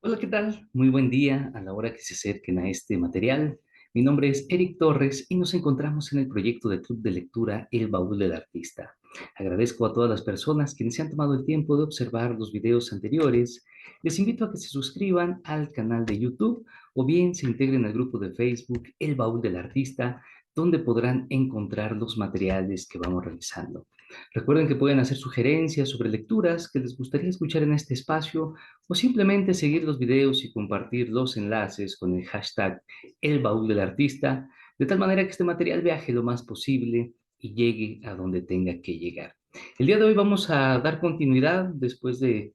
Hola, ¿qué tal? Muy buen día a la hora que se acerquen a este material. Mi nombre es Eric Torres y nos encontramos en el proyecto de Club de Lectura El Baúl del Artista. Agradezco a todas las personas quienes se han tomado el tiempo de observar los videos anteriores. Les invito a que se suscriban al canal de YouTube o bien se integren al grupo de Facebook El Baúl del Artista, donde podrán encontrar los materiales que vamos realizando. Recuerden que pueden hacer sugerencias sobre lecturas que les gustaría escuchar en este espacio o simplemente seguir los videos y compartir los enlaces con el hashtag El Baúl del Artista, de tal manera que este material viaje lo más posible y llegue a donde tenga que llegar. El día de hoy vamos a dar continuidad, después de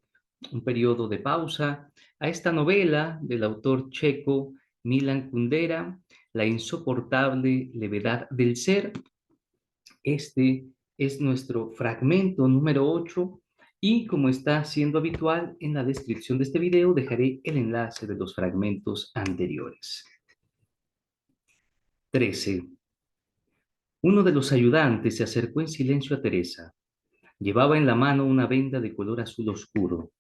un periodo de pausa, a esta novela del autor checo Milan Kundera, La insoportable levedad del ser. Este es nuestro fragmento número 8 y como está siendo habitual en la descripción de este video, dejaré el enlace de los fragmentos anteriores. 13. Uno de los ayudantes se acercó en silencio a Teresa. Llevaba en la mano una venda de color azul oscuro.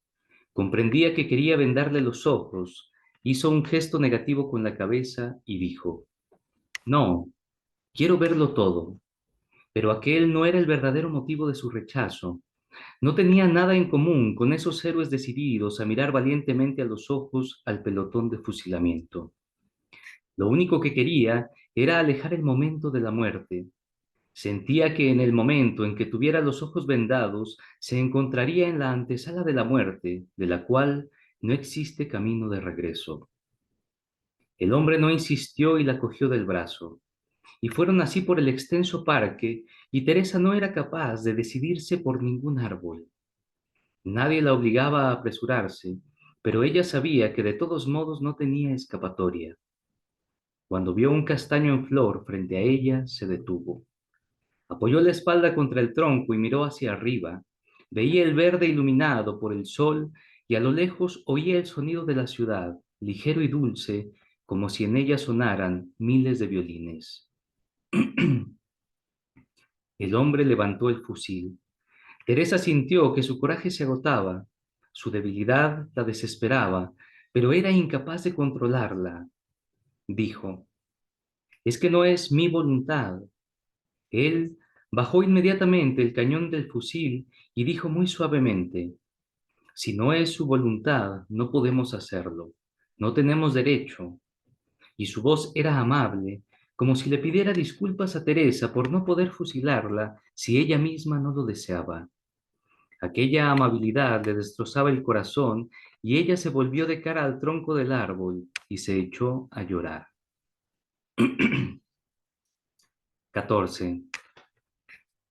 Comprendía que quería vendarle los ojos. Hizo un gesto negativo con la cabeza y dijo: No, quiero verlo todo. Pero aquel no era el verdadero motivo de su rechazo. No tenía nada en común con esos héroes decididos a mirar valientemente a los ojos al pelotón de fusilamiento. Lo único que quería era alejar el momento de la muerte. Sentía que en el momento en que tuviera los ojos vendados, se encontraría en la antesala de la muerte, de la cual no existe camino de regreso. El hombre no insistió y la cogió del brazo, y fueron así por el extenso parque, y Teresa no era capaz de decidirse por ningún árbol. Nadie la obligaba a apresurarse, pero ella sabía que de todos modos no tenía escapatoria. Cuando vio un castaño en flor frente a ella, se detuvo. Apoyó la espalda contra el tronco y miró hacia arriba. Veía el verde iluminado por el sol y a lo lejos oía el sonido de la ciudad, ligero y dulce, como si en ella sonaran miles de violines. El hombre levantó el fusil. Teresa sintió que su coraje se agotaba, su debilidad la desesperaba, pero era incapaz de controlarla. Dijo: Es que no es mi voluntad. Él bajó inmediatamente el cañón del fusil y dijo muy suavemente: Si no es su voluntad, no podemos hacerlo. No tenemos derecho. Y su voz era amable, como si le pidiera disculpas a Teresa por no poder fusilarla si ella misma no lo deseaba. Aquella amabilidad le destrozaba el corazón y ella se volvió de cara al tronco del árbol y se echó a llorar. 14.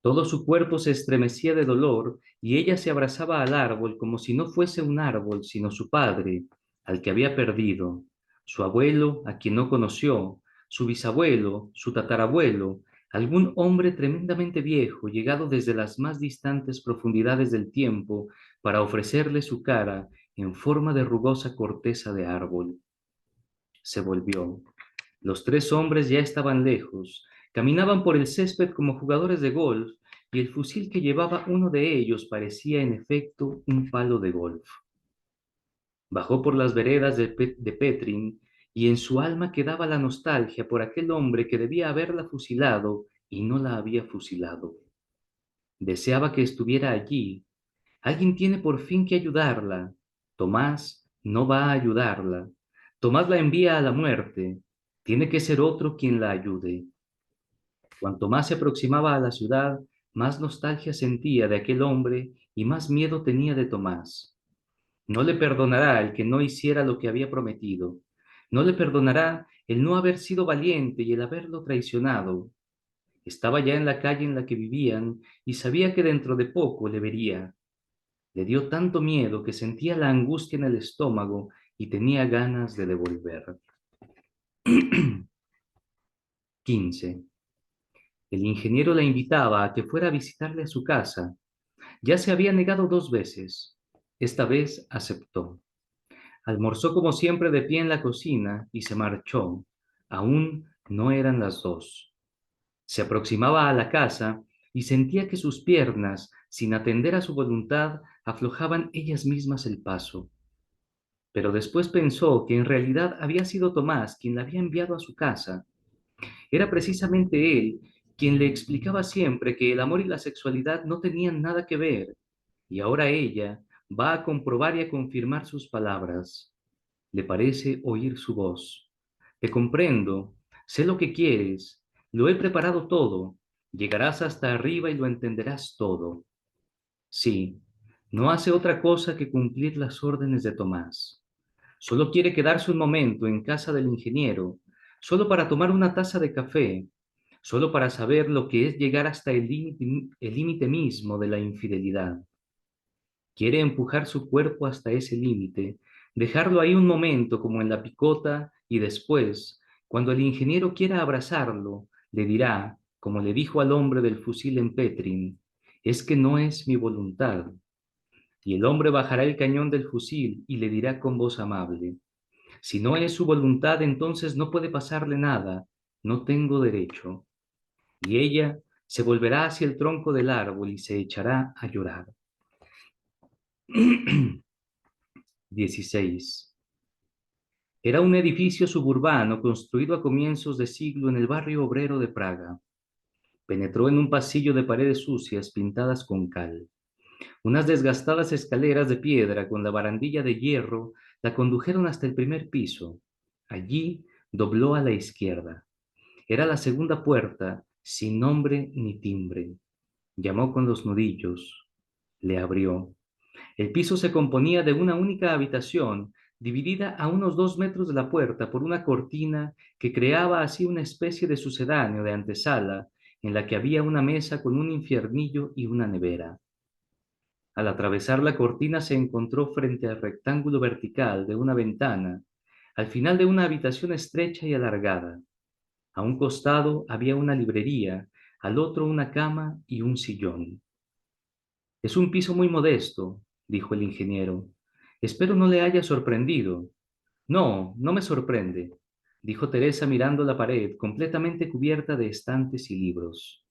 Todo su cuerpo se estremecía de dolor y ella se abrazaba al árbol como si no fuese un árbol, sino su padre, al que había perdido, su abuelo, a quien no conoció, su bisabuelo, su tatarabuelo, algún hombre tremendamente viejo, llegado desde las más distantes profundidades del tiempo para ofrecerle su cara en forma de rugosa corteza de árbol. Se volvió. Los tres hombres ya estaban lejos, caminaban por el césped como jugadores de golf, y el fusil que llevaba uno de ellos parecía en efecto un palo de golf. Bajó por las veredas de Petrin, y en su alma quedaba la nostalgia por aquel hombre que debía haberla fusilado y no la había fusilado. Deseaba que estuviera allí. Alguien tiene por fin que ayudarla. Tomás no va a ayudarla. Tomás la envía a la muerte. Tiene que ser otro quien la ayude. Cuanto más se aproximaba a la ciudad, más nostalgia sentía de aquel hombre y más miedo tenía de Tomás. No le perdonará el que no hiciera lo que había prometido. No le perdonará el no haber sido valiente y el haberlo traicionado. Estaba ya en la calle en la que vivían y sabía que dentro de poco le vería. Le dio tanto miedo que sentía la angustia en el estómago y tenía ganas de devolver. 15. El ingeniero la invitaba a que fuera a visitarle a su casa. Ya se había negado dos veces. Esta vez aceptó. Almorzó como siempre de pie en la cocina y se marchó. Aún no eran las 2. Se aproximaba a la casa y sentía que sus piernas, sin atender a su voluntad, aflojaban ellas mismas el paso. pero después pensó que en realidad había sido Tomás quien la había enviado a su casa. Era precisamente él quien le explicaba siempre que el amor y la sexualidad no tenían nada que ver, y ahora ella va a comprobar y a confirmar sus palabras. Le parece oír su voz. Te comprendo, sé lo que quieres, lo he preparado todo, llegarás hasta arriba y lo entenderás todo. Sí, no hace otra cosa que cumplir las órdenes de Tomás. Solo quiere quedarse un momento en casa del ingeniero, solo para tomar una taza de café, solo para saber lo que es llegar hasta el límite mismo de la infidelidad. Quiere empujar su cuerpo hasta ese límite, dejarlo ahí un momento como en la picota y después, cuando el ingeniero quiera abrazarlo, le dirá, como le dijo al hombre del fusil en Petrin, es que no es mi voluntad. Y el hombre bajará el cañón del fusil y le dirá con voz amable, si no es su voluntad, entonces no puede pasarle nada, no tengo derecho. Y ella se volverá hacia el tronco del árbol y se echará a llorar. 16. Era un edificio suburbano construido a comienzos de siglo en el barrio obrero de Praga. Penetró en un pasillo de paredes sucias pintadas con cal. Unas desgastadas escaleras de piedra con la barandilla de hierro la condujeron hasta el primer piso. Allí dobló a la izquierda. Era la segunda puerta, sin nombre ni timbre. Llamó con los nudillos. Le abrió. El piso se componía de una única habitación, dividida a unos 2 metros de la puerta por una cortina que creaba así una especie de sucedáneo de antesala, en la que había una mesa con un infiernillo y una nevera. Al atravesar la cortina se encontró frente al rectángulo vertical de una ventana, al final de una habitación estrecha y alargada. A un costado había una librería, al otro una cama y un sillón. Es un piso muy modesto, dijo el ingeniero. Espero no le haya sorprendido. No, no me sorprende, dijo Teresa mirando la pared completamente cubierta de estantes y libros.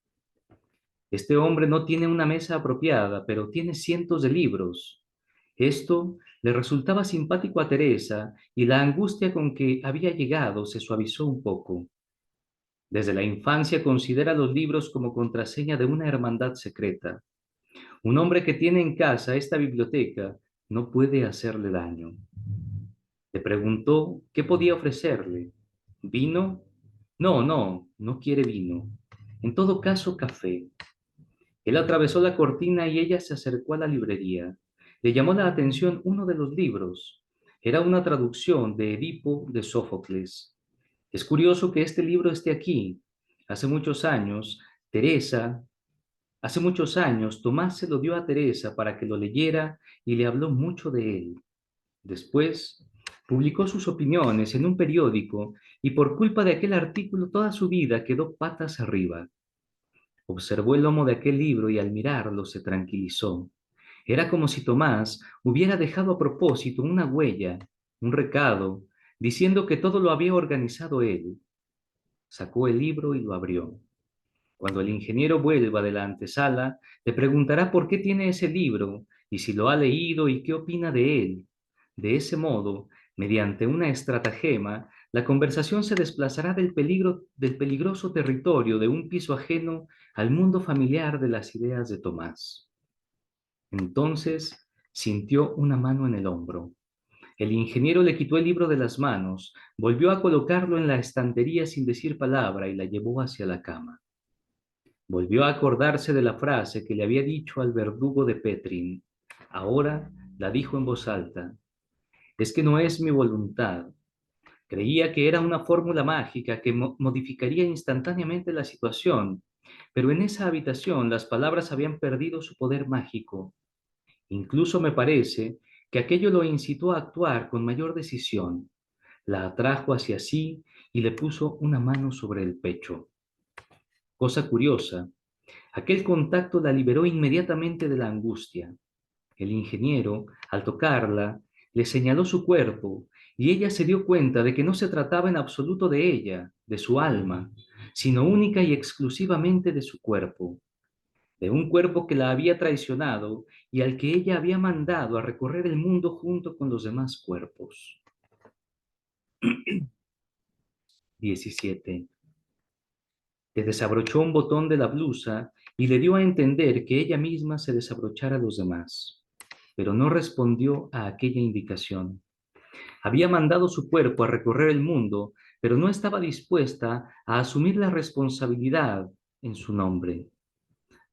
Este hombre no tiene una mesa apropiada, pero tiene cientos de libros. Esto le resultaba simpático a Teresa y la angustia con que había llegado se suavizó un poco. Desde la infancia considera los libros como contraseña de una hermandad secreta. Un hombre que tiene en casa esta biblioteca no puede hacerle daño. Le preguntó qué podía ofrecerle. ¿Vino? No, no, no quiere vino. En todo caso, café. Él atravesó la cortina y ella se acercó a la librería. Le llamó la atención uno de los libros. Era una traducción de Edipo de Sófocles. Es curioso que este libro esté aquí. Hace muchos años, Teresa, hace muchos años, Tomás se lo dio a Teresa para que lo leyera y le habló mucho de él. Después, publicó sus opiniones en un periódico y por culpa de aquel artículo toda su vida quedó patas arriba. Observó el lomo de aquel libro y al mirarlo se tranquilizó. Era como si Tomás hubiera dejado a propósito una huella, un recado, diciendo que todo lo había organizado él. Sacó el libro y lo abrió. Cuando el ingeniero vuelva de la antesala, le preguntará por qué tiene ese libro y si lo ha leído y qué opina de él. De ese modo, mediante una estratagema, la conversación se desplazará del peligroso territorio de un piso ajeno al mundo familiar de las ideas de Tomás. Entonces sintió una mano en el hombro. El ingeniero le quitó el libro de las manos, volvió a colocarlo en la estantería sin decir palabra y la llevó hacia la cama. Volvió a acordarse de la frase que le había dicho al verdugo de Petrin. Ahora la dijo en voz alta. Es que no es mi voluntad. Creía que era una fórmula mágica que modificaría instantáneamente la situación, pero en esa habitación las palabras habían perdido su poder mágico. Incluso me parece que aquello lo incitó a actuar con mayor decisión. La atrajo hacia sí y le puso una mano sobre el pecho. Cosa curiosa, aquel contacto la liberó inmediatamente de la angustia. El ingeniero, al tocarla, le señaló su cuerpo y ella se dio cuenta de que no se trataba en absoluto de ella, de su alma, sino única y exclusivamente de su cuerpo. de un cuerpo que la había traicionado y al que ella había mandado a recorrer el mundo junto con los demás cuerpos. 17. Le desabrochó un botón de la blusa y le dio a entender que ella misma se desabrochara a los demás, pero no respondió a aquella indicación. Había mandado su cuerpo a recorrer el mundo, pero no estaba dispuesta a asumir la responsabilidad en su nombre.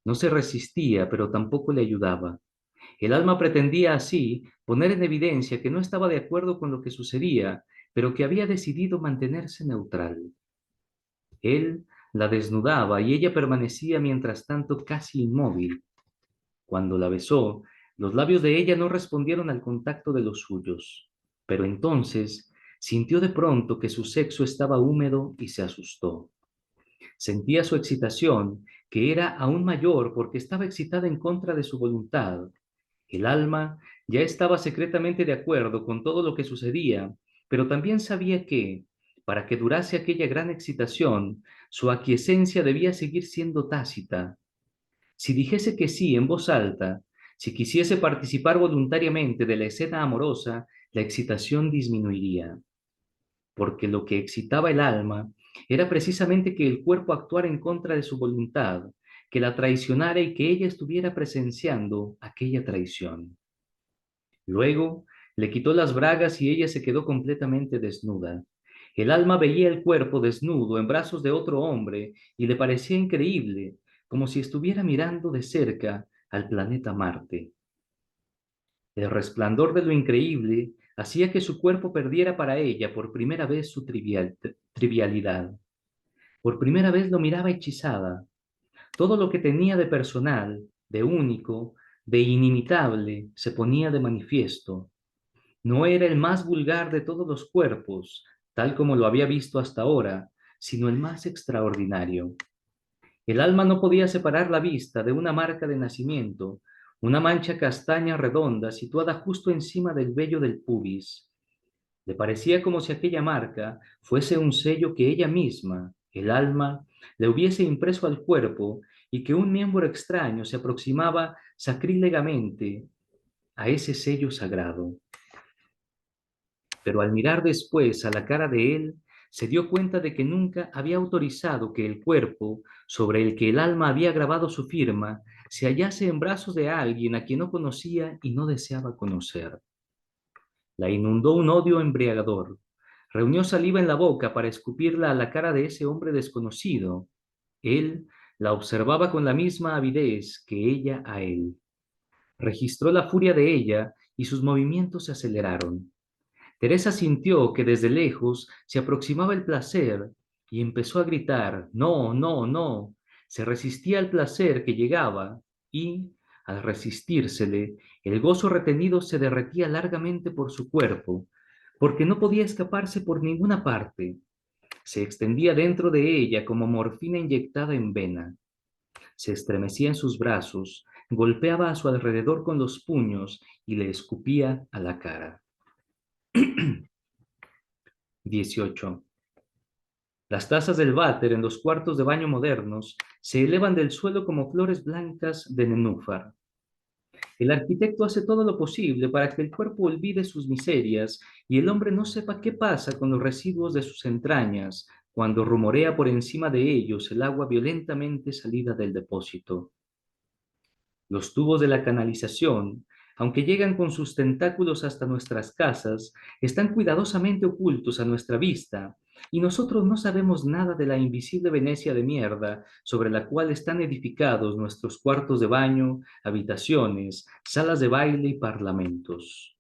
No se resistía, pero tampoco le ayudaba. El alma pretendía así poner en evidencia que no estaba de acuerdo con lo que sucedía, pero que había decidido mantenerse neutral. Él la desnudaba y ella permanecía mientras tanto casi inmóvil. Cuando la besó, los labios de ella no respondieron al contacto de los suyos, pero entonces sintió de pronto que su sexo estaba húmedo y se asustó. Sentía su excitación, que era aún mayor porque estaba excitada en contra de su voluntad. El alma ya estaba secretamente de acuerdo con todo lo que sucedía, pero también sabía que, para que durase aquella gran excitación, su aquiescencia debía seguir siendo tácita. Si dijese que sí en voz alta, si quisiese participar voluntariamente de la escena amorosa, la excitación disminuiría, porque lo que excitaba el alma era precisamente que el cuerpo actuara en contra de su voluntad, que la traicionara y que ella estuviera presenciando aquella traición. Luego le quitó las bragas y ella se quedó completamente desnuda. El alma veía el cuerpo desnudo en brazos de otro hombre y le parecía increíble, como si estuviera mirando de cerca al planeta Marte. El resplandor de lo increíble hacía que su cuerpo perdiera para ella por primera vez su trivialidad. Por primera vez lo miraba hechizada. Todo lo que tenía de personal, de único, de inimitable, se ponía de manifiesto. No era el más vulgar de todos los cuerpos, tal como lo había visto hasta ahora, sino el más extraordinario. El alma no podía separar la vista de una marca de nacimiento, una mancha castaña redonda situada justo encima del vello del pubis. Le parecía como si aquella marca fuese un sello que ella misma, el alma, le hubiese impreso al cuerpo y que un miembro extraño se aproximaba sacrílegamente a ese sello sagrado. Pero al mirar después a la cara de él, se dio cuenta de que nunca había autorizado que el cuerpo, sobre el que el alma había grabado su firma, se hallase en brazos de alguien a quien no conocía y no deseaba conocer. La inundó un odio embriagador. Reunió saliva en la boca para escupirla a la cara de ese hombre desconocido. Él la observaba con la misma avidez que ella a él. Registró la furia de ella y sus movimientos se aceleraron. Teresa sintió que desde lejos se aproximaba el placer y empezó a gritar, no, no, no. Se resistía al placer que llegaba y, al resistírsele, el gozo retenido se derretía largamente por su cuerpo, porque no podía escaparse por ninguna parte. Se extendía dentro de ella como morfina inyectada en vena. Se estremecía en sus brazos, golpeaba a su alrededor con los puños y le escupía a la cara. 18. Las tazas del váter en los cuartos de baño modernos se elevan del suelo como flores blancas de nenúfar. El arquitecto hace todo lo posible para que el cuerpo olvide sus miserias y el hombre no sepa qué pasa con los residuos de sus entrañas cuando rumorea por encima de ellos el agua violentamente salida del depósito. Los tubos de la canalización, aunque llegan con sus tentáculos hasta nuestras casas, están cuidadosamente ocultos a nuestra vista, y nosotros no sabemos nada de la invisible Venecia de mierda sobre la cual están edificados nuestros cuartos de baño, habitaciones, salas de baile y parlamentos.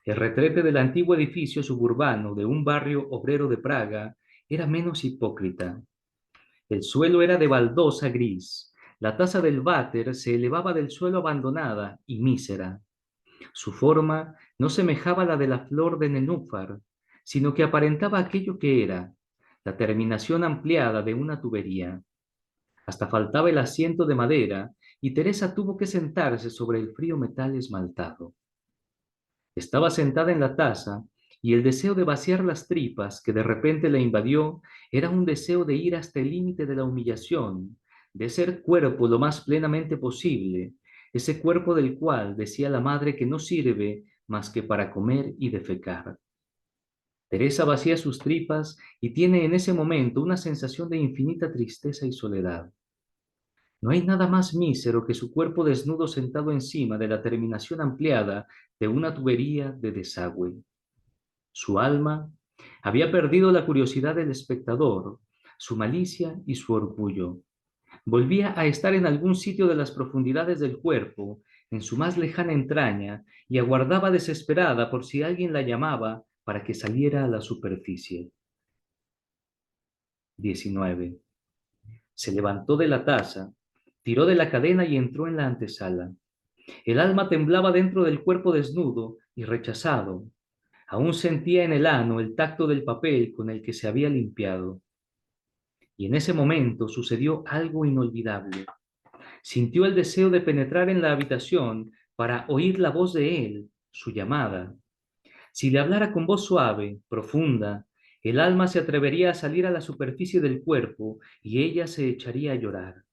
El retrete del antiguo edificio suburbano de un barrio obrero de Praga era menos hipócrita. El suelo era de baldosa gris. La taza del váter se elevaba del suelo abandonada y mísera. Su forma no semejaba la de la flor de nenúfar, sino que aparentaba aquello que era, la terminación ampliada de una tubería. Hasta faltaba el asiento de madera y Teresa tuvo que sentarse sobre el frío metal esmaltado. Estaba sentada en la taza y el deseo de vaciar las tripas que de repente la invadió era un deseo de ir hasta el límite de la humillación, de ser cuerpo lo más plenamente posible, ese cuerpo del cual decía la madre que no sirve más que para comer y defecar. Teresa vacía sus tripas y tiene en ese momento una sensación de infinita tristeza y soledad. No hay nada más mísero que su cuerpo desnudo sentado encima de la terminación ampliada de una tubería de desagüe. Su alma había perdido la curiosidad del espectador, su malicia y su orgullo. Volvía a estar en algún sitio de las profundidades del cuerpo, en su más lejana entraña, y aguardaba desesperada por si alguien la llamaba para que saliera a la superficie. 19. Se levantó de la taza, tiró de la cadena y entró en la antesala. El alma temblaba dentro del cuerpo desnudo y rechazado. Aún sentía en el ano el tacto del papel con el que se había limpiado. Y en ese momento sucedió algo inolvidable. Sintió el deseo de penetrar en la habitación para oír la voz de él, su llamada. Si le hablara con voz suave, profunda, el alma se atrevería a salir a la superficie del cuerpo y ella se echaría a llorar.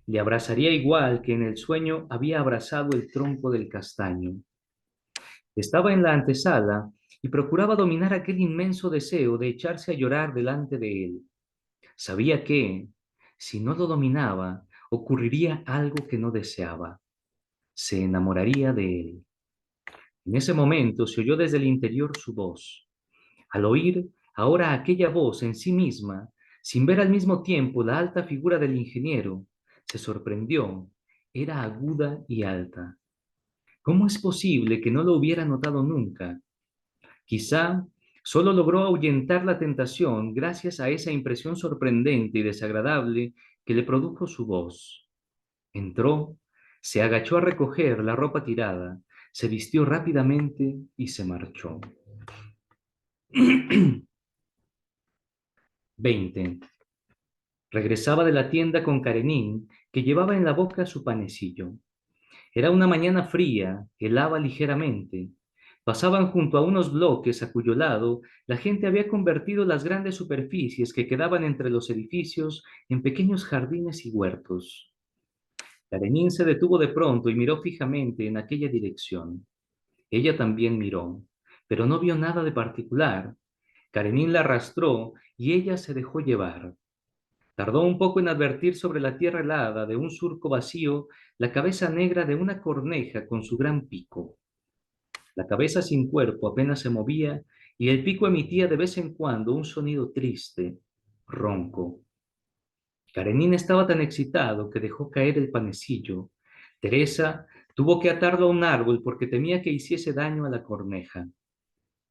Le abrazaría igual que en el sueño había abrazado el tronco del castaño. Estaba en la antesala y procuraba dominar aquel inmenso deseo de echarse a llorar delante de él. Sabía que, si no lo dominaba, ocurriría algo que no deseaba. Se enamoraría de él. En ese momento se oyó desde el interior su voz. Al oír ahora aquella voz en sí misma, sin ver al mismo tiempo la alta figura del ingeniero, se sorprendió. Era aguda y alta. ¿Cómo es posible que no lo hubiera notado nunca? Quizá solo logró ahuyentar la tentación gracias a esa impresión sorprendente y desagradable que le produjo su voz. Entró, se agachó a recoger la ropa tirada, se vistió rápidamente y se marchó. 20. Regresaba de la tienda con Karenín, que llevaba en la boca su panecillo. Era una mañana fría, helaba ligeramente. Pasaban junto a unos bloques a cuyo lado la gente había convertido las grandes superficies que quedaban entre los edificios en pequeños jardines y huertos. Karenín se detuvo de pronto y miró fijamente en aquella dirección. Ella también miró, pero no vio nada de particular. Karenín la arrastró y ella se dejó llevar. Tardó un poco en advertir sobre la tierra helada de un surco vacío la cabeza negra de una corneja con su gran pico. La cabeza sin cuerpo apenas se movía y el pico emitía de vez en cuando un sonido triste, ronco. Karenín estaba tan excitado que dejó caer el panecillo. Teresa tuvo que atarlo a un árbol porque temía que hiciese daño a la corneja.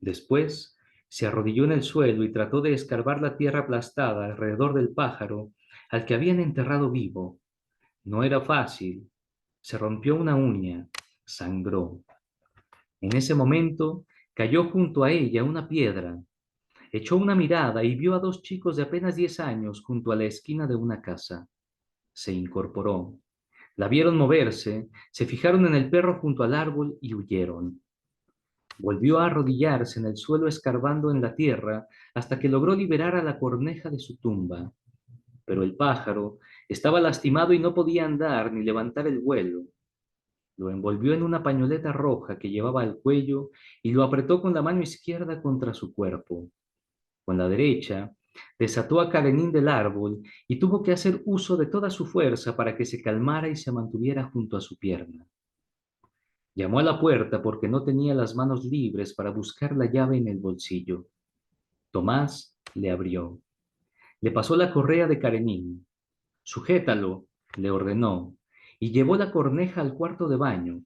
Después se arrodilló en el suelo y trató de escarbar la tierra aplastada alrededor del pájaro al que habían enterrado vivo. No era fácil. Se rompió una uña, sangró. En ese momento cayó junto a ella una piedra. Echó una mirada y vio a dos chicos de apenas 10 años junto a la esquina de una casa. Se incorporó. La vieron moverse, se fijaron en el perro junto al árbol y huyeron. Volvió a arrodillarse en el suelo escarbando en la tierra hasta que logró liberar a la corneja de su tumba. Pero el pájaro estaba lastimado y no podía andar ni levantar el vuelo. Lo envolvió en una pañoleta roja que llevaba al cuello y lo apretó con la mano izquierda contra su cuerpo. Con la derecha, desató a Karenín del árbol y tuvo que hacer uso de toda su fuerza para que se calmara y se mantuviera junto a su pierna. Llamó a la puerta porque no tenía las manos libres para buscar la llave en el bolsillo. Tomás le abrió. Le pasó la correa de Karenín. Sujétalo, le ordenó, y llevó la corneja al cuarto de baño.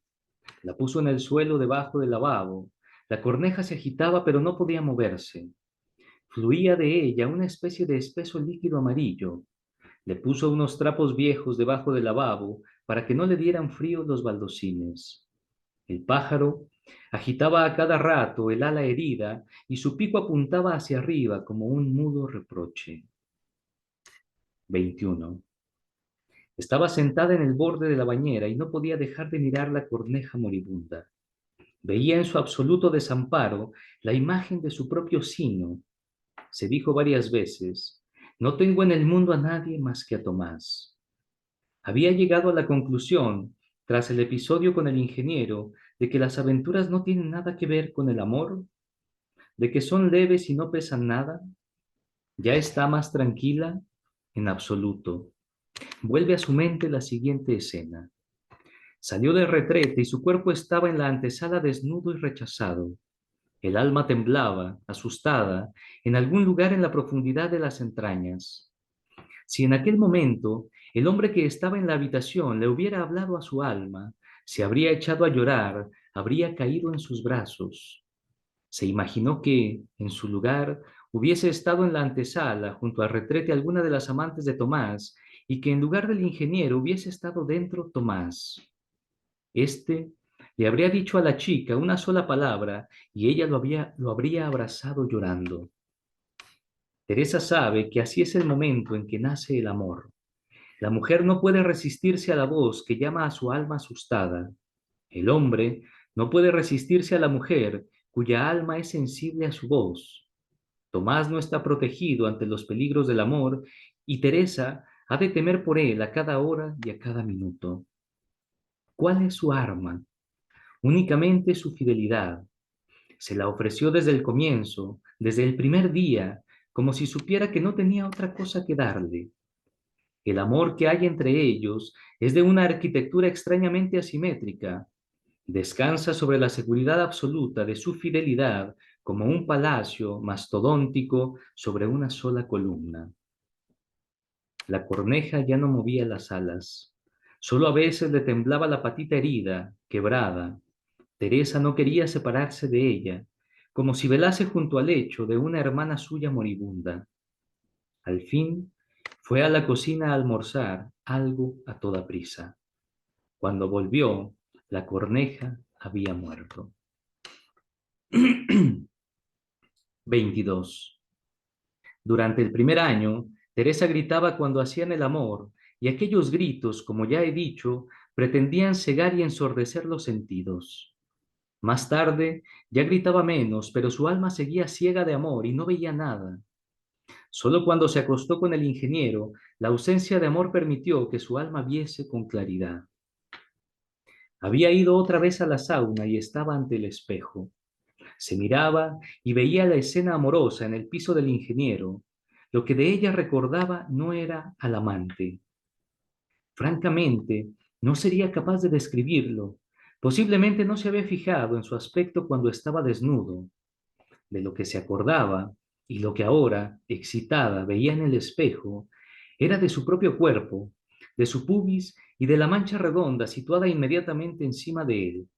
La puso en el suelo debajo del lavabo. La corneja se agitaba pero no podía moverse. Fluía de ella una especie de espeso líquido amarillo. Le puso unos trapos viejos debajo del lavabo para que no le dieran frío los baldosines. El pájaro agitaba a cada rato el ala herida y su pico apuntaba hacia arriba como un mudo reproche. 21. Estaba sentada en el borde de la bañera y no podía dejar de mirar la corneja moribunda. Veía en su absoluto desamparo la imagen de su propio sino. Se dijo varias veces: no tengo en el mundo a nadie más que a Tomás. Había llegado a la conclusión, tras el episodio con el ingeniero, de que las aventuras no tienen nada que ver con el amor, de que son leves y no pesan nada. Ya está más tranquila en absoluto. Vuelve a su mente la siguiente escena. Salió del retrete y su cuerpo estaba en la antesala desnudo y rechazado. El alma temblaba, asustada, en algún lugar en la profundidad de las entrañas. Si en aquel momento el hombre que estaba en la habitación le hubiera hablado a su alma, se habría echado a llorar, habría caído en sus brazos. Se imaginó que, en su lugar, hubiese estado en la antesala, junto al retrete alguna de las amantes de Tomás, y que en lugar del ingeniero hubiese estado dentro Tomás. Este le habría dicho a la chica una sola palabra y ella lo habría abrazado llorando. Teresa sabe que así es el momento en que nace el amor. La mujer no puede resistirse a la voz que llama a su alma asustada. El hombre no puede resistirse a la mujer cuya alma es sensible a su voz. Tomás no está protegido ante los peligros del amor y Teresa ha de temer por él a cada hora y a cada minuto. ¿Cuál es su arma? Únicamente su fidelidad. Se la ofreció desde el comienzo, desde el primer día, como si supiera que no tenía otra cosa que darle. El amor que hay entre ellos es de una arquitectura extrañamente asimétrica. Descansa sobre la seguridad absoluta de su fidelidad como un palacio mastodóntico sobre una sola columna. La corneja ya no movía las alas. Solo a veces le temblaba la patita herida, quebrada. Teresa no quería separarse de ella, como si velase junto al lecho de una hermana suya moribunda. Al fin, fue a la cocina a almorzar algo a toda prisa. Cuando volvió, la corneja había muerto. 22. Durante el primer año, Teresa gritaba cuando hacían el amor, y aquellos gritos, como ya he dicho, pretendían cegar y ensordecer los sentidos. Más tarde, ya gritaba menos, pero su alma seguía ciega de amor y no veía nada. Solo cuando se acostó con el ingeniero, la ausencia de amor permitió que su alma viese con claridad. Había ido otra vez a la sauna y estaba ante el espejo. Se miraba y veía la escena amorosa en el piso del ingeniero. Lo que de ella recordaba no era al amante. Francamente, no sería capaz de describirlo. Posiblemente no se había fijado en su aspecto cuando estaba desnudo. De lo que se acordaba y lo que ahora, excitada, veía en el espejo, era de su propio cuerpo, de su pubis y de la mancha redonda situada inmediatamente encima de él.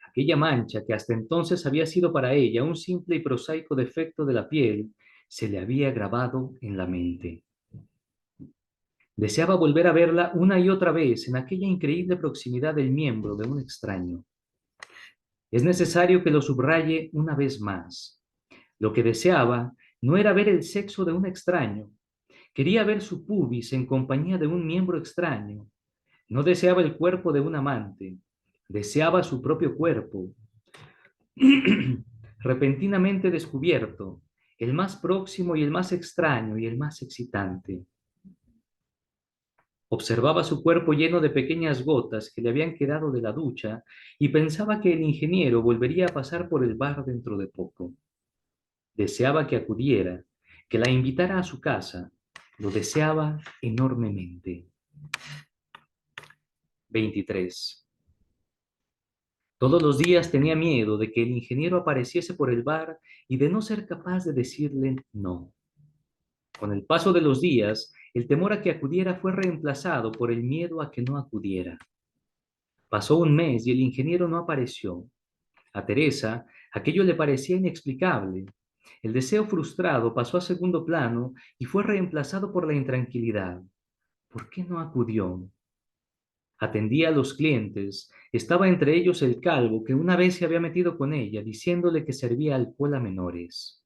Aquella mancha que hasta entonces había sido para ella un simple y prosaico defecto de la piel, se le había grabado en la mente. Deseaba volver a verla una y otra vez en aquella increíble proximidad del miembro de un extraño. Es necesario que lo subraye una vez más. Lo que deseaba no era ver el sexo de un extraño. Quería ver su pubis en compañía de un miembro extraño. No deseaba el cuerpo de un amante. Deseaba su propio cuerpo, repentinamente descubierto, el más próximo y el más extraño y el más excitante. Observaba su cuerpo lleno de pequeñas gotas que le habían quedado de la ducha y pensaba que el ingeniero volvería a pasar por el bar dentro de poco. Deseaba que acudiera, que la invitara a su casa. Lo deseaba enormemente. 23. Todos los días tenía miedo de que el ingeniero apareciese por el bar y de no ser capaz de decirle no. Con el paso de los días, el temor a que acudiera fue reemplazado por el miedo a que no acudiera. Pasó un mes y el ingeniero no apareció. A Teresa, aquello le parecía inexplicable. El deseo frustrado pasó a segundo plano y fue reemplazado por la intranquilidad. ¿Por qué no acudió? Atendía a los clientes. Estaba entre ellos el calvo que una vez se había metido con ella, diciéndole que servía alcohol a menores.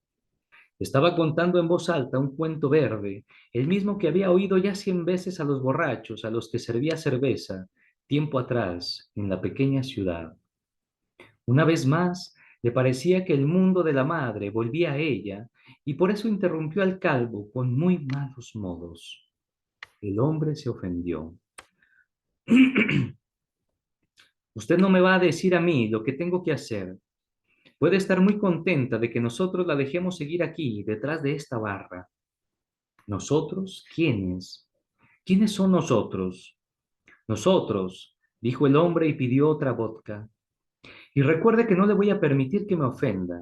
Estaba contando en voz alta un cuento verde, el mismo que había oído ya 100 veces a los borrachos a los que servía cerveza, tiempo atrás, en la pequeña ciudad. Una vez más, le parecía que el mundo de la madre volvía a ella, y por eso interrumpió al calvo con muy malos modos. El hombre se ofendió. Usted no me va a decir a mí lo que tengo que hacer. Puede estar muy contenta de que nosotros la dejemos seguir aquí, detrás de esta barra. ¿Nosotros? ¿Quiénes? ¿Quiénes son nosotros? Nosotros, dijo el hombre y pidió otra vodka. Y recuerde que no le voy a permitir que me ofenda.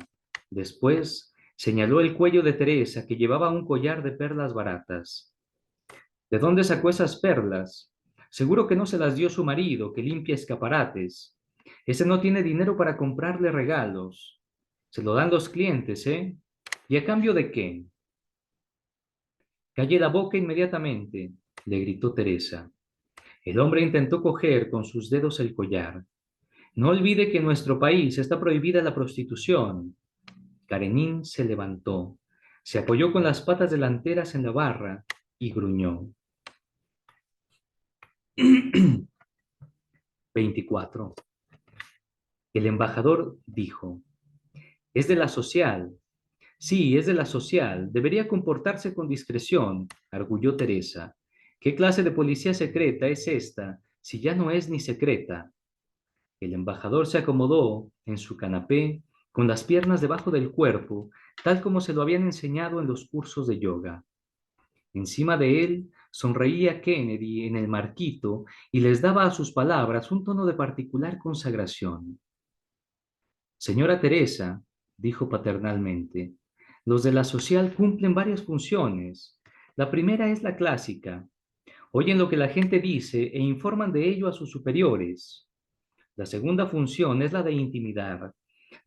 Después señaló el cuello de Teresa, que llevaba un collar de perlas baratas. ¿De dónde sacó esas perlas? Seguro que no se las dio su marido, que limpia escaparates. Ese no tiene dinero para comprarle regalos. Se lo dan los clientes, ¿eh? ¿Y a cambio de qué? Calle la boca inmediatamente, le gritó Teresa. El hombre intentó coger con sus dedos el collar. No olvide que en nuestro país está prohibida la prostitución. Karenin se levantó, se apoyó con las patas delanteras en la barra y gruñó. 24. El embajador dijo, es de la social. Sí, es de la social. Debería comportarse con discreción, arguyó Teresa. ¿Qué clase de policía secreta es esta, si ya no es ni secreta? El embajador se acomodó en su canapé con las piernas debajo del cuerpo, tal como se lo habían enseñado en los cursos de yoga. Encima de él sonreía Kennedy en el marquito y les daba a sus palabras un tono de particular consagración. Señora Teresa, dijo paternalmente, los de la social cumplen varias funciones. La primera es la clásica. Oyen lo que la gente dice e informan de ello a sus superiores. La segunda función es la de intimidar.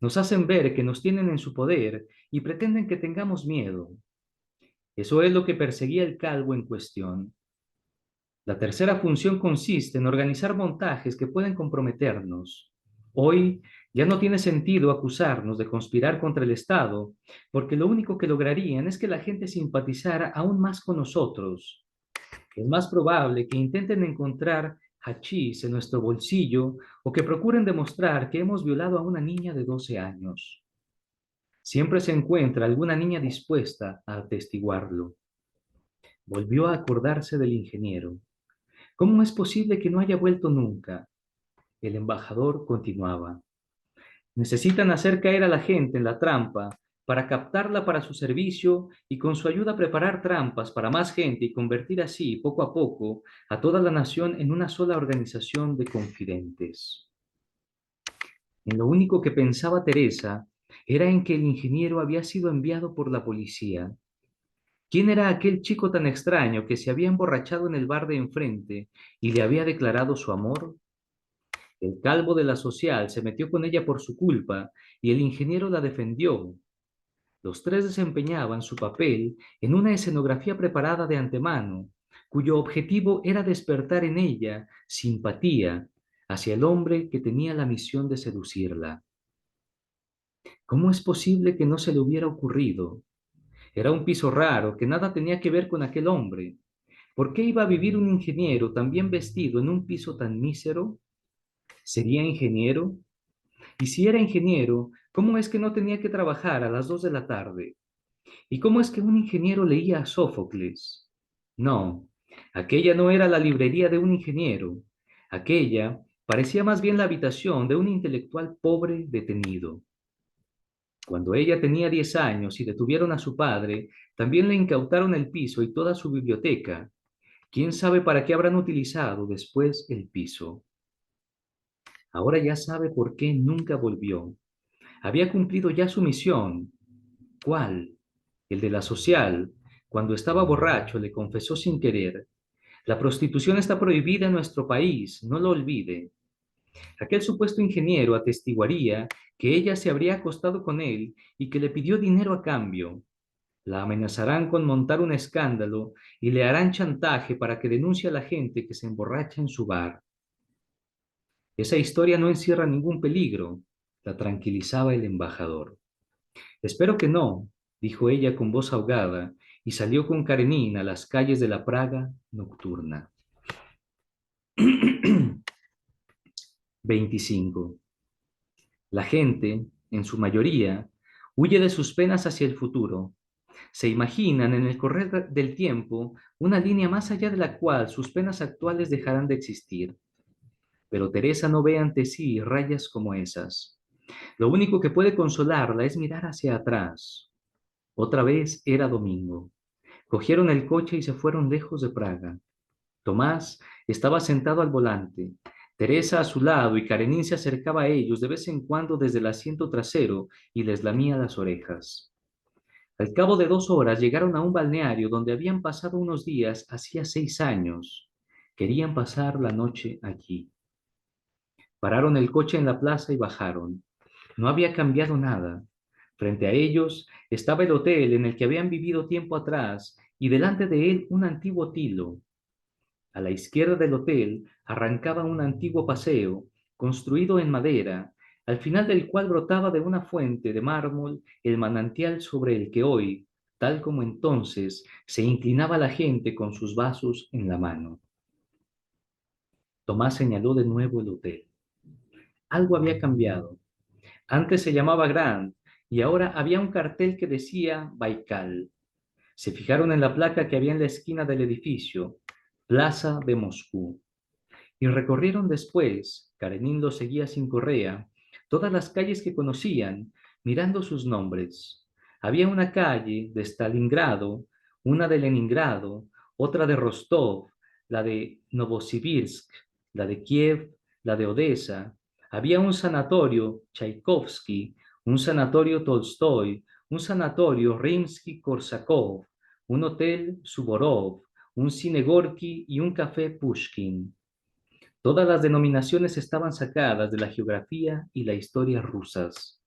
Nos hacen ver que nos tienen en su poder y pretenden que tengamos miedo. Eso es lo que perseguía el calvo en cuestión. La tercera función consiste en organizar montajes que pueden comprometernos. Hoy ya no tiene sentido acusarnos de conspirar contra el Estado, porque lo único que lograrían es que la gente simpatizara aún más con nosotros. Es más probable que intenten encontrar hachís en nuestro bolsillo o que procuren demostrar que hemos violado a una niña de 12 años. Siempre se encuentra alguna niña dispuesta a atestiguarlo. Volvió a acordarse del ingeniero. ¿Cómo es posible que no haya vuelto nunca? El embajador continuaba. Necesitan hacer caer a la gente en la trampa para captarla para su servicio y con su ayuda preparar trampas para más gente y convertir así, poco a poco, a toda la nación en una sola organización de confidentes. En lo único que pensaba Teresa era en que el ingeniero había sido enviado por la policía. ¿Quién era aquel chico tan extraño que se había emborrachado en el bar de enfrente y le había declarado su amor? El calvo de la social se metió con ella por su culpa y el ingeniero la defendió. Los tres desempeñaban su papel en una escenografía preparada de antemano, cuyo objetivo era despertar en ella simpatía hacia el hombre que tenía la misión de seducirla. ¿Cómo es posible que no se le hubiera ocurrido? Era un piso raro que nada tenía que ver con aquel hombre. ¿Por qué iba a vivir un ingeniero tan bien vestido en un piso tan mísero? ¿Sería ingeniero? Y si era ingeniero, ¿cómo es que no tenía que trabajar a las 2 de la tarde? ¿Y cómo es que un ingeniero leía a Sófocles? No, aquella no era la librería de un ingeniero. Aquella parecía más bien la habitación de un intelectual pobre detenido. Cuando ella tenía 10 años y detuvieron a su padre, también le incautaron el piso y toda su biblioteca. ¿Quién sabe para qué habrán utilizado después el piso? Ahora ya sabe por qué nunca volvió. Había cumplido ya su misión. ¿Cuál? El de la social. Cuando estaba borracho le confesó sin querer. La prostitución está prohibida en nuestro país, no lo olvide. Aquel supuesto ingeniero atestiguaría que ella se habría acostado con él y que le pidió dinero a cambio. La amenazarán con montar un escándalo y le harán chantaje para que denuncie a la gente que se emborracha en su bar. Esa historia no encierra ningún peligro, la tranquilizaba el embajador. Espero que no, dijo ella con voz ahogada, y salió con Karenin a las calles de la Praga nocturna. 25. La gente, en su mayoría, huye de sus penas hacia el futuro. Se imaginan en el correr del tiempo una línea más allá de la cual sus penas actuales dejarán de existir. pero Teresa no ve ante sí rayas como esas. Lo único que puede consolarla es mirar hacia atrás. Otra vez era domingo. Cogieron el coche y se fueron lejos de Praga. Tomás estaba sentado al volante, Teresa a su lado y Karenin se acercaba a ellos de vez en cuando desde el asiento trasero y les lamía las orejas. Al cabo de 2 horas llegaron a un balneario donde habían pasado unos días hacía 6 años. Querían pasar la noche allí. Pararon el coche en la plaza y bajaron. No había cambiado nada. Frente a ellos estaba el hotel en el que habían vivido tiempo atrás y delante de él un antiguo tilo. A la izquierda del hotel arrancaba un antiguo paseo, construido en madera, al final del cual brotaba de una fuente de mármol el manantial sobre el que hoy, tal como entonces, se inclinaba la gente con sus vasos en la mano. Tomás señaló de nuevo el hotel. Algo había cambiado. Antes se llamaba Grand y ahora había un cartel que decía Baikal. Se fijaron en la placa que había en la esquina del edificio, Plaza de Moscú. Y recorrieron después, Karenin lo seguía sin correa, todas las calles que conocían, mirando sus nombres. Había una calle de Stalingrado, una de Leningrado, otra de Rostov, la de Novosibirsk, la de Kiev, la de Odessa. Había un sanatorio Tchaikovsky, un sanatorio Tolstoy, un sanatorio Rimsky-Korsakov, un hotel Suvorov, un cine Gorky y un café Pushkin. Todas las denominaciones estaban sacadas de la geografía y la historia rusas.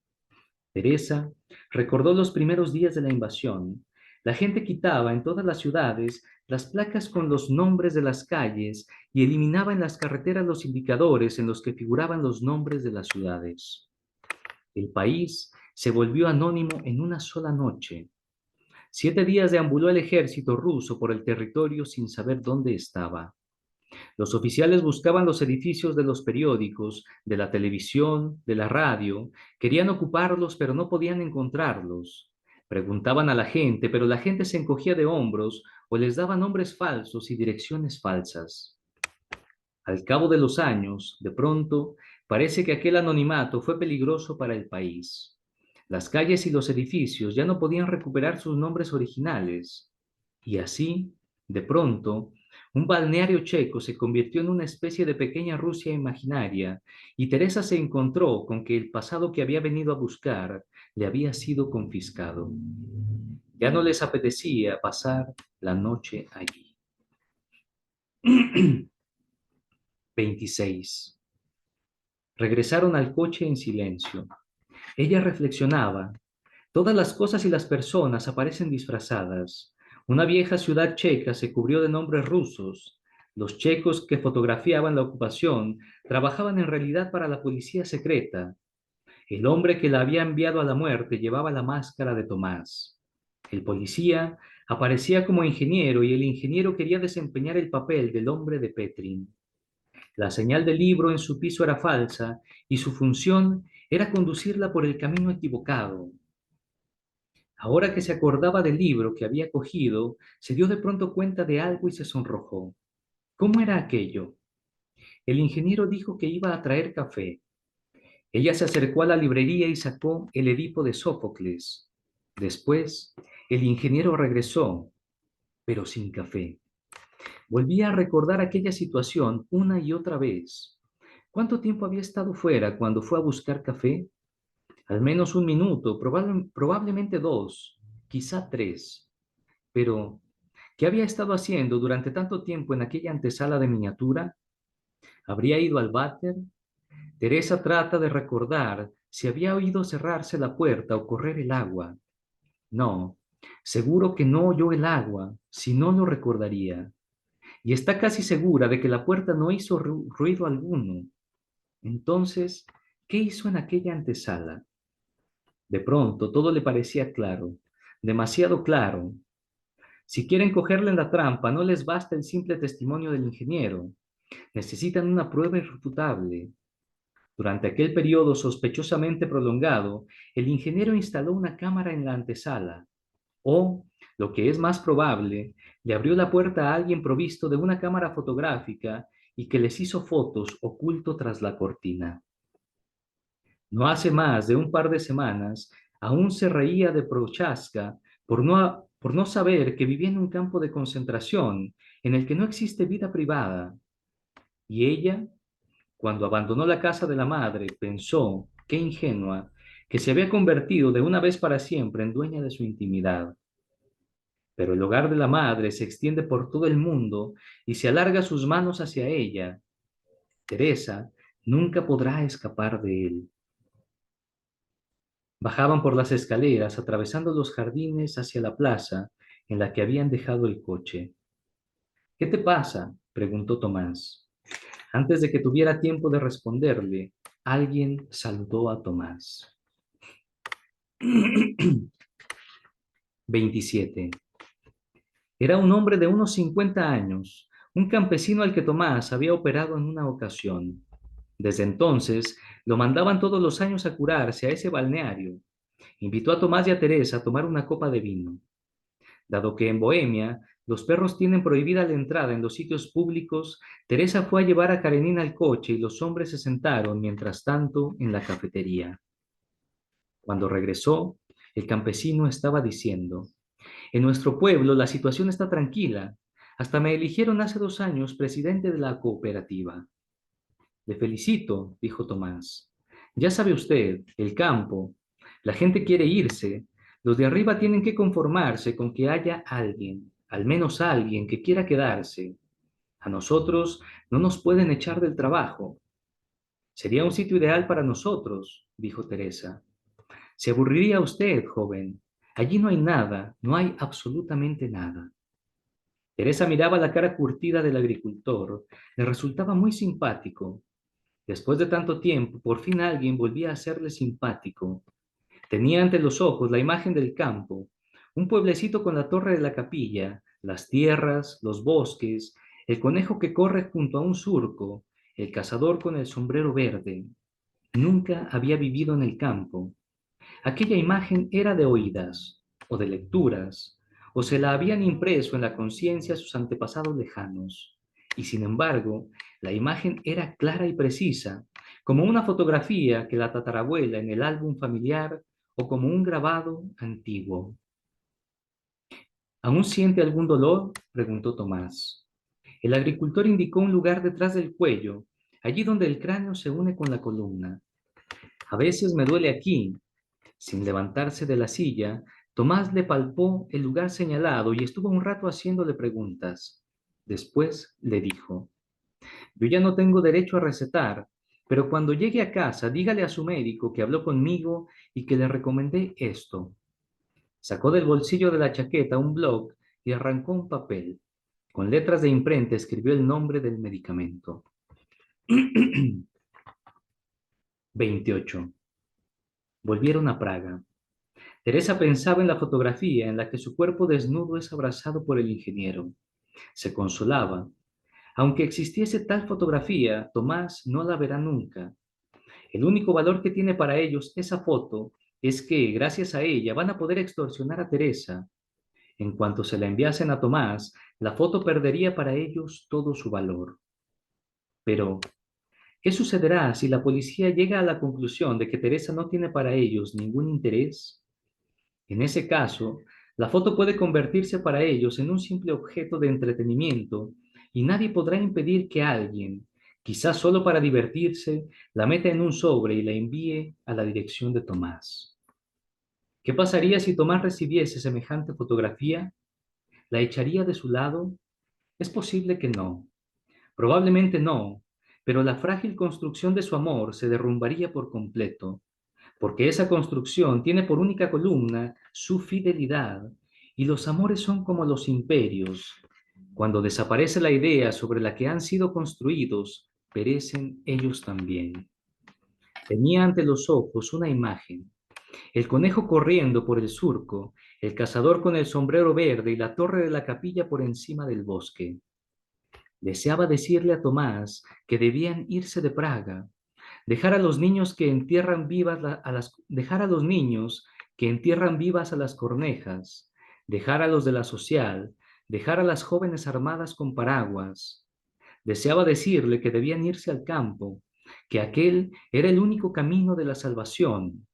Teresa recordó los primeros días de la invasión. La gente quitaba en todas las ciudades las placas con los nombres de las calles y eliminaba en las carreteras los indicadores en los que figuraban los nombres de las ciudades. El país se volvió anónimo en una sola noche. 7 días deambuló el ejército ruso por el territorio sin saber dónde estaba. Los oficiales buscaban los edificios de los periódicos, de la televisión, de la radio, querían ocuparlos, pero no podían encontrarlos. Preguntaban a la gente, pero la gente se encogía de hombros o les daba nombres falsos y direcciones falsas. Al cabo de los años, de pronto, parece que aquel anonimato fue peligroso para el país. Las calles y los edificios ya no podían recuperar sus nombres originales. Y así, de pronto, un balneario checo se convirtió en una especie de pequeña Rusia imaginaria, y Teresa se encontró con que el pasado que había venido a buscar le había sido confiscado. Ya no les apetecía pasar la noche allí. 26. Regresaron al coche en silencio. Ella reflexionaba. Todas las cosas y las personas aparecen disfrazadas. Una vieja ciudad checa se cubrió de nombres rusos. Los checos que fotografiaban la ocupación trabajaban en realidad para la policía secreta. El hombre que la había enviado a la muerte llevaba la máscara de Tomás. El policía aparecía como ingeniero y el ingeniero quería desempeñar el papel del hombre de Petrin. La señal del libro en su piso era falsa y su función era conducirla por el camino equivocado. Ahora que se acordaba del libro que había cogido, se dio de pronto cuenta de algo y se sonrojó. ¿Cómo era aquello? El ingeniero dijo que iba a traer café. Ella se acercó a la librería y sacó el Edipo de Sófocles. Después, el ingeniero regresó, pero sin café. Volvía a recordar aquella situación una y otra vez. ¿Cuánto tiempo había estado fuera cuando fue a buscar café? Al menos 1 minuto, probablemente 2, quizá 3. Pero, ¿qué había estado haciendo durante tanto tiempo en aquella antesala de miniatura? ¿Habría ido al váter? Teresa trata de recordar si había oído cerrarse la puerta o correr el agua. No, seguro que no oyó el agua, si no lo recordaría. Y está casi segura de que la puerta no hizo ruido alguno. Entonces, ¿qué hizo en aquella antesala? De pronto, todo le parecía claro, demasiado claro. Si quieren cogerle en la trampa, no les basta el simple testimonio del ingeniero. Necesitan una prueba irrefutable. Durante aquel periodo sospechosamente prolongado, el ingeniero instaló una cámara en la antesala. O, lo que es más probable, le abrió la puerta a alguien provisto de una cámara fotográfica y que les hizo fotos oculto tras la cortina. No hace más de un par de semanas, aún se reía de Prochaska por no saber que vivía en un campo de concentración en el que no existe vida privada. Y ella, cuando abandonó la casa de la madre, pensó, qué ingenua, que se había convertido de una vez para siempre en dueña de su intimidad. Pero el hogar de la madre se extiende por todo el mundo y se alarga sus manos hacia ella. Teresa nunca podrá escapar de él. Bajaban por las escaleras, atravesando los jardines hacia la plaza en la que habían dejado el coche. ¿Qué te pasa?, preguntó Tomás. Antes de que tuviera tiempo de responderle, alguien saludó a Tomás. 27. Era un hombre de unos 50 años, un campesino al que Tomás había operado en una ocasión. Desde entonces, lo mandaban todos los años a curarse a ese balneario. Invitó a Tomás y a Teresa a tomar una copa de vino. Dado que en Bohemia los perros tienen prohibida la entrada en los sitios públicos, Teresa fue a llevar a Karenina al coche y los hombres se sentaron mientras tanto en la cafetería. Cuando regresó, el campesino estaba diciendo: en nuestro pueblo la situación está tranquila. Hasta me eligieron hace 2 años presidente de la cooperativa. Le felicito, dijo Tomás. Ya sabe usted, el campo. La gente quiere irse. Los de arriba tienen que conformarse con que haya alguien, al menos alguien que quiera quedarse. A nosotros no nos pueden echar del trabajo. Sería un sitio ideal para nosotros, dijo Teresa. Se aburriría usted, joven. Allí no hay nada, no hay absolutamente nada. Teresa miraba la cara curtida del agricultor. Le resultaba muy simpático. Después de tanto tiempo, por fin alguien volvía a serle simpático. Tenía ante los ojos la imagen del campo, un pueblecito con la torre de la capilla, las tierras, los bosques, el conejo que corre junto a un surco, el cazador con el sombrero verde. Nunca había vivido en el campo. Aquella imagen era de oídas, o de lecturas, o se la habían impreso en la conciencia sus antepasados lejanos. Y sin embargo, la imagen era clara y precisa, como una fotografía que la tatarabuela en el álbum familiar o como un grabado antiguo. ¿Aún siente algún dolor?, preguntó Tomás. El agricultor indicó un lugar detrás del cuello, allí donde el cráneo se une con la columna. A veces me duele aquí. Sin levantarse de la silla, Tomás le palpó el lugar señalado y estuvo un rato haciéndole preguntas. Después le dijo: yo ya no tengo derecho a recetar, pero cuando llegue a casa dígale a su médico que habló conmigo y que le recomendé esto. Sacó del bolsillo de la chaqueta un bloc y arrancó un papel. Con letras de imprenta escribió el nombre del medicamento. 28. Volvieron a Praga. Teresa pensaba en la fotografía en la que su cuerpo desnudo es abrazado por el ingeniero. Se consolaba. Aunque existiese tal fotografía, Tomás no la verá nunca. El único valor que tiene para ellos esa foto es que, gracias a ella, van a poder extorsionar a Teresa. En cuanto se la enviasen a Tomás, la foto perdería para ellos todo su valor. Pero, ¿qué sucederá si la policía llega a la conclusión de que Teresa no tiene para ellos ningún interés? En ese caso, la foto puede convertirse para ellos en un simple objeto de entretenimiento y nadie podrá impedir que alguien, quizás solo para divertirse, la meta en un sobre y la envíe a la dirección de Tomás. ¿Qué pasaría si Tomás recibiese semejante fotografía? ¿La echaría de su lado? Es posible que no. Probablemente no, pero la frágil construcción de su amor se derrumbaría por completo, porque esa construcción tiene por única columna su fidelidad, y los amores son como los imperios. Cuando desaparece la idea sobre la que han sido construidos, perecen ellos también. Tenía ante los ojos una imagen: el conejo corriendo por el surco, el cazador con el sombrero verde y la torre de la capilla por encima del bosque. Deseaba decirle a Tomás que debían irse de Praga, dejar a los niños que entierran vivas dejar a los niños que entierran vivas a las cornejas, dejar a los de la social, dejar a las jóvenes armadas con paraguas, Deseaba decirle que debían irse al campo, que aquel era el único camino de la salvación.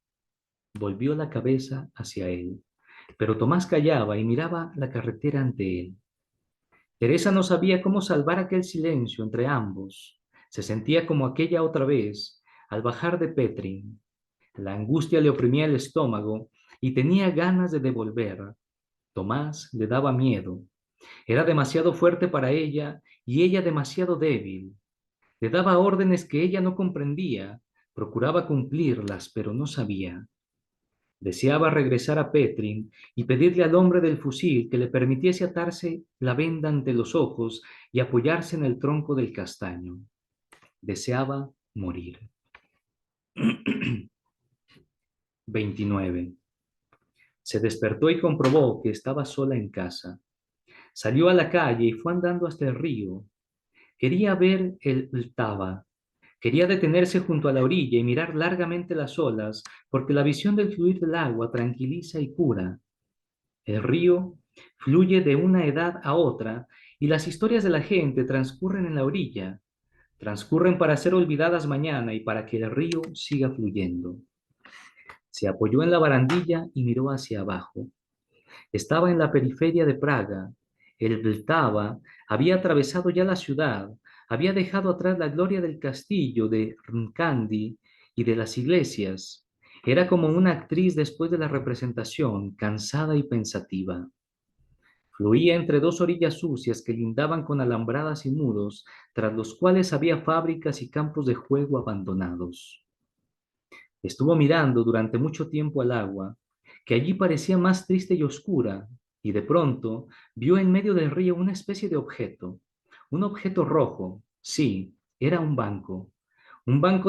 Volvió la cabeza hacia él, pero Tomás callaba y miraba la carretera ante él. Teresa no sabía cómo salvar aquel silencio entre ambos. Se sentía como aquella otra vez, al bajar de Petrin. La angustia le oprimía el estómago y tenía ganas de devolver. Tomás le daba miedo. Era demasiado fuerte para ella y ella demasiado débil. Le daba órdenes que ella no comprendía, procuraba cumplirlas, pero no sabía. Deseaba regresar a Petrin y pedirle al hombre del fusil que le permitiese atarse la venda ante los ojos y apoyarse en el tronco del castaño. Deseaba morir. 29. Se despertó y comprobó que estaba sola en casa. Salió a la calle y fue andando hasta el río. Quería ver el Vltava. Quería detenerse junto a la orilla y mirar largamente las olas, porque la visión del fluir del agua tranquiliza y cura. El río fluye de una edad a otra y las historias de la gente transcurren en la orilla, transcurren para ser olvidadas mañana y para que el río siga fluyendo. Se apoyó en la barandilla y miró hacia abajo. Estaba en la periferia de Praga. El Vltava había atravesado ya la ciudad, había dejado atrás la gloria del castillo de Rmkandy y de las iglesias. Era como una actriz después de la representación, cansada y pensativa. Fluía entre dos orillas sucias que lindaban con alambradas y muros, tras los cuales había fábricas y campos de juego abandonados. Estuvo mirando durante mucho tiempo al agua, que allí parecía más triste y oscura, y de pronto vio en medio del río una especie de objeto, un objeto rojo, sí, era un banco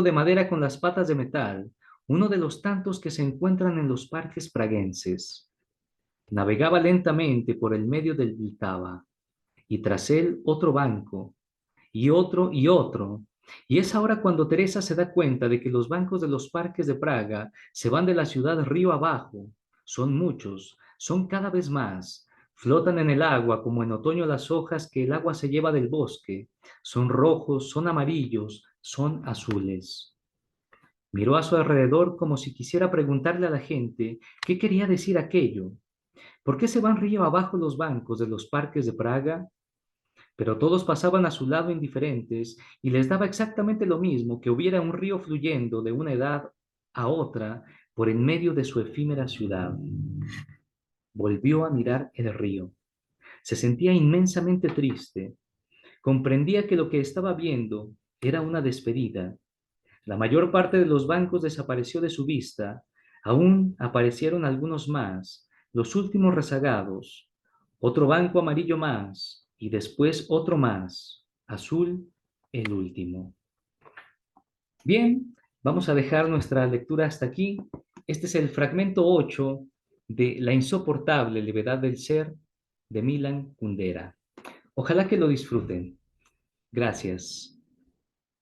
de madera con las patas de metal, uno de los tantos que se encuentran en los parques praguenses. Navegaba lentamente por el medio del Vltava, y tras él otro banco, y otro y otro. Y es ahora cuando Teresa se da cuenta de que los bancos de los parques de Praga se van de la ciudad río abajo. Son muchos, son cada vez más. Flotan en el agua como en otoño las hojas que el agua se lleva del bosque. Son rojos, son amarillos, son azules. Miró a su alrededor como si quisiera preguntarle a la gente qué quería decir aquello. ¿Por qué se van río abajo los bancos de los parques de Praga? Pero todos pasaban a su lado indiferentes y les daba exactamente lo mismo que hubiera un río fluyendo de una edad a otra por en medio de su efímera ciudad. Volvió a mirar el río. Se sentía inmensamente triste. Comprendía que lo que estaba viendo era una despedida. La mayor parte de los bancos desapareció de su vista. Aún aparecieron algunos más, los últimos rezagados. Otro banco amarillo más, y después otro más, azul, el último. Bien, vamos a dejar nuestra lectura hasta aquí. Este es el fragmento 8 de La insoportable levedad del ser de Milan Kundera. Ojalá que lo disfruten. Gracias.